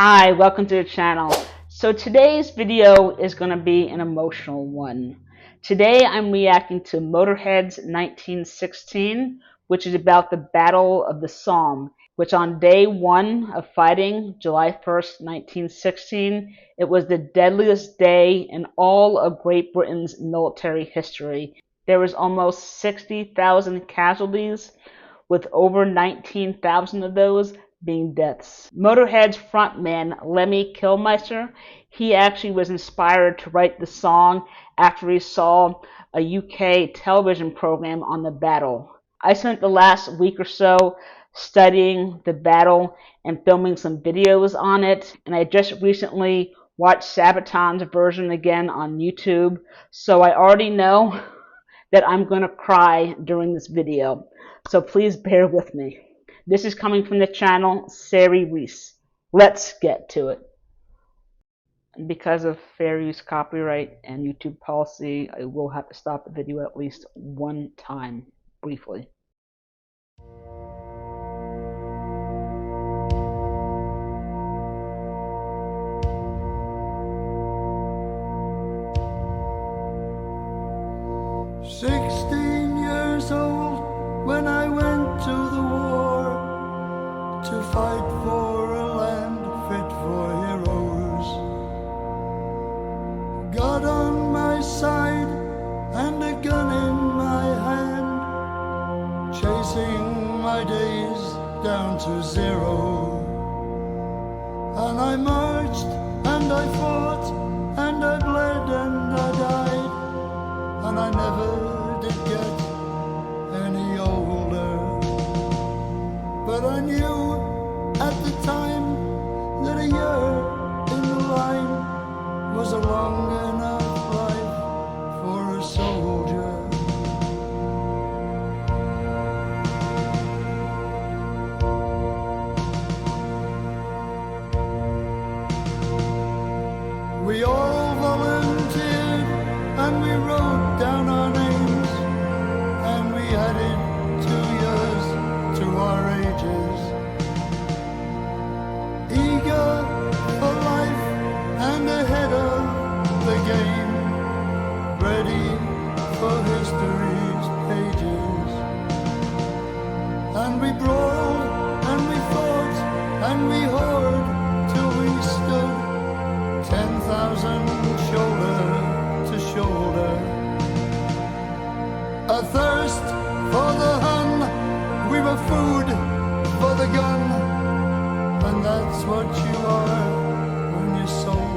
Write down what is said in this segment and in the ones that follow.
Hi, welcome to the channel. So today's video is going to be an emotional one. Today I'm reacting to Motörhead's 1916, which is about the Battle of the Somme, which on day one of fighting, July 1st, 1916, it was the deadliest day in all of Great Britain's military history. There was almost 60,000 casualties, with over 19,000 of those being deaths. Motörhead's frontman, Lemmy Kilmister, he actually was inspired to write the song after he saw a UK television program on the battle. I spent the last week or so studying the battle and filming some videos on it, and I just recently watched Sabaton's version again on YouTube, so I already know that I'm going to cry during this video, so please bear with me. This is coming from the channel Ceri Rees. Let's get to it. Because of fair use copyright and YouTube policy, I will have to stop the video at least one time briefly. Years old when I went to the war to fight for a land fit for heroes. God on my side and a gun in my hand, chasing my days down to zero. And I marched and I fought and I bled and I died, and I never did get any older. But I knew at the time that a year in the line was a long enough life for a soldier. We all volunteered and we wrote down our names, and we added 2 years to our ages. Eager for life and ahead of the game, ready for history's pages. And we brawled and we fought and we hoard till we stood 10,000 shoulder to shoulder. A thirst for the Hun, we were food for the gun, and that's what you are when you're soldiers.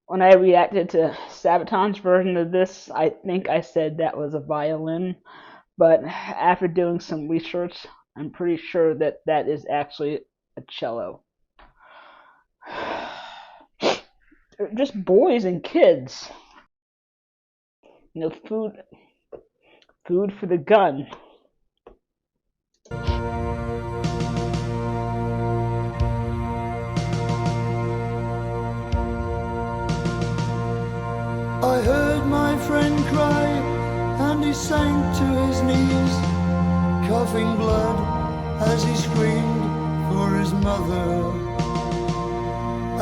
When I reacted to Sabaton's version of this, I think I said that was a violin, but after doing some research, I'm pretty sure that that is actually a cello. They're just boys and kids. You know, food for the gun. I heard my friend cry, and he sank to his knees, coughing blood as he screamed for his mother.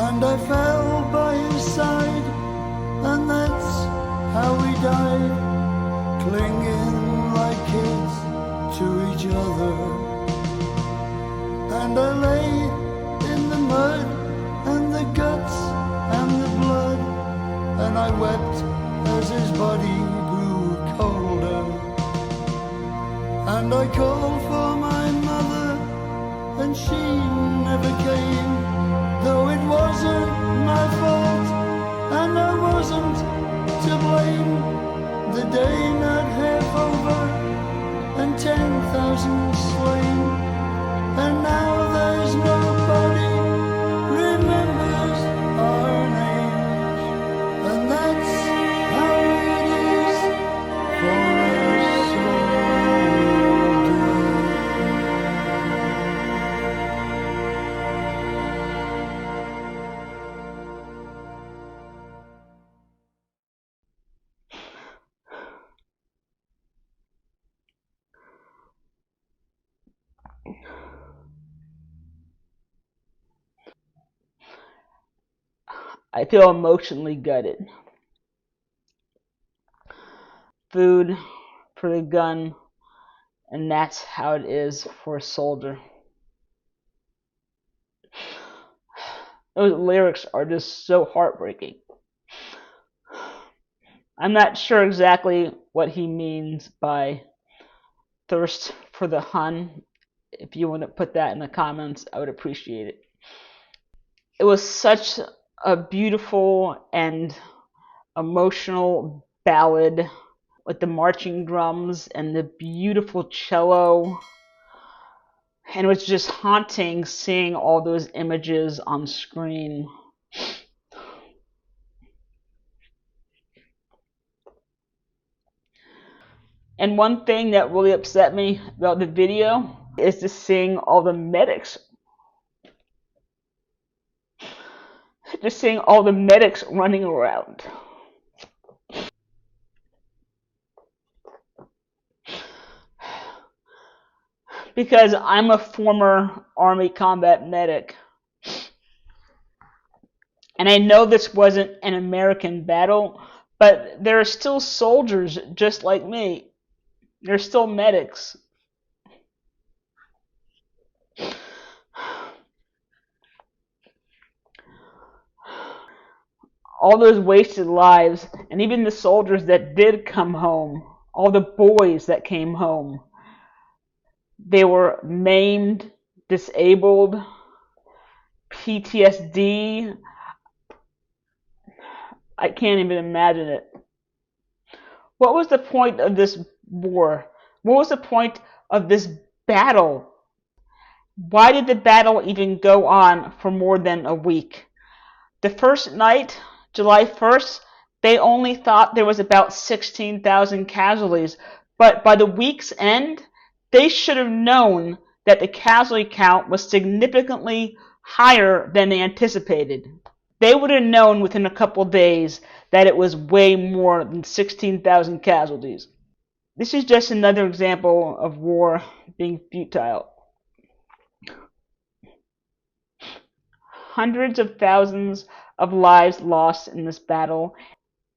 And I fell by his side, and that's how we died, clinging like kids to each other. And I lay in the mud and the guts and the blood, and I wept as his body grew colder. And I called for my mother, and she never came, though it wasn't my fault, and I wasn't to blame. The day not half over, and 10,000 slain, and now there's nobody remembers I feel emotionally gutted. Food for the gun, and that's how it is for a soldier. Those lyrics are just so heartbreaking. I'm not sure exactly what he means by thirst for the Hun. If you want to put that in the comments, I would appreciate it. It was such a beautiful and emotional ballad with the marching drums and the beautiful cello. And it was just haunting seeing all those images on screen. And one thing that really upset me about the video is just seeing all the medics. Just seeing all the medics running around. Because I'm a former Army combat medic. And I know this wasn't an American battle, but there are still soldiers just like me. They're still medics. All those wasted lives, and even the soldiers that did come home, all the boys that came home, they were maimed, disabled, PTSD. I can't even imagine it. What was the point of this war? What was the point of this battle? Why did the battle even go on for more than a week? The first night, July 1st, they only thought there was about 16,000 casualties, but by the week's end, they should have known that the casualty count was significantly higher than they anticipated. They would have known within a couple days that it was way more than 16,000 casualties. This is just another example of war being futile. Hundreds of thousands of lives lost in this battle,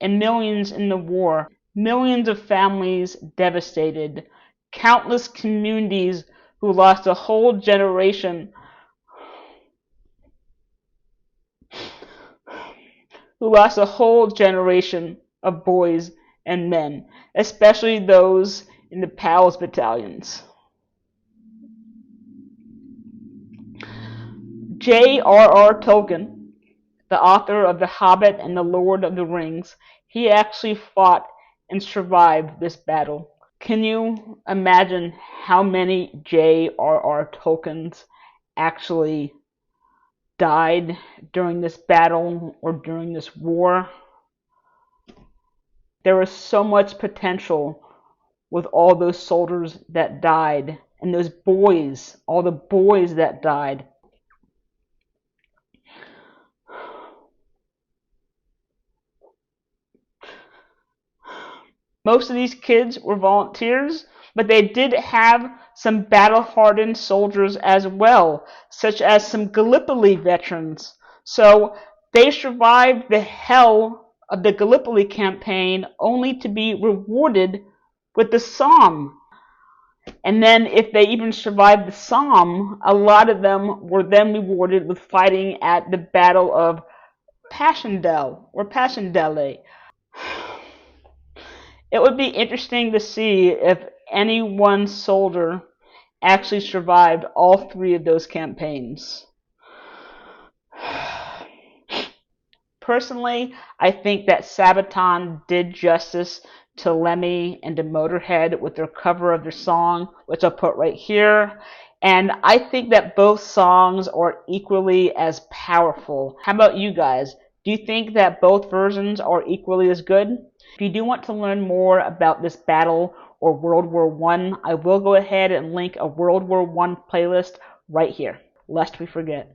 and millions in the war. Millions of families devastated. Countless communities who lost a whole generation. Who lost a whole generation of boys and men, especially those in the PALS battalions. J.R.R. Tolkien, the author of The Hobbit and The Lord of the Rings, he actually fought and survived this battle. Can you imagine how many J.R.R. Tolkiens actually died during this battle or during this war? There was so much potential with all those soldiers that died and those boys, all the boys that died. Most of these kids were volunteers, but they did have some battle-hardened soldiers as well, such as some Gallipoli veterans. So they survived the hell of the Gallipoli campaign only to be rewarded with the Somme. And then if they even survived the Somme, a lot of them were then rewarded with fighting at the Battle of Passchendaele or Passchendaele. It would be interesting to see if any one soldier actually survived all three of those campaigns. Personally, I think that Sabaton did justice to Lemmy and to Motörhead with their cover of their song, which I'll put right here. And I think that both songs are equally as powerful. How about you guys? Do you think that both versions are equally as good? If you do want to learn more about this battle or World War I, I will go ahead and link a World War I playlist right here, lest we forget.